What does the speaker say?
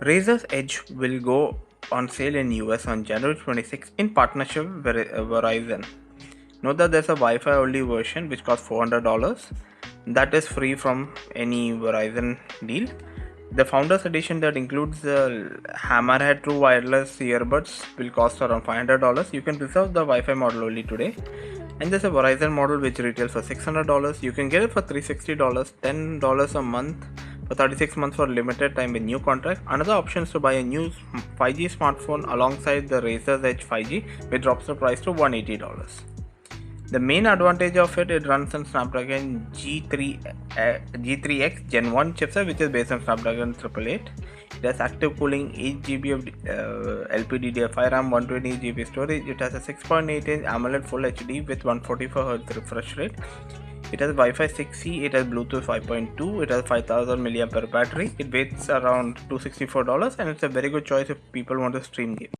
Razer's Edge will go on sale in US on January 26 in partnership with Verizon. Note that there's a Wi-Fi only version which costs $400. That is free from any Verizon deal. The Founders Edition that includes the Hammerhead True Wireless earbuds will cost around $500. You can reserve the Wi-Fi model only today. And there's a Verizon model which retails for $600. You can get it for $360, $10 a month for 36 months for limited time with new contract. Another option is to buy a new 5G smartphone alongside the Razer Edge 5G, which drops the price to $180. The main advantage of it runs on Snapdragon G3x Gen 1 chipset, which is based on Snapdragon 888. It has active cooling, 8GB of LPDDR5 RAM, 128GB storage. It has a 6.8-inch AMOLED Full HD with 144Hz refresh rate. It has Wi-Fi 6E, it has Bluetooth 5.2, it has 5000 mAh battery. It weighs around $264 and it's a very good choice if people want to stream games.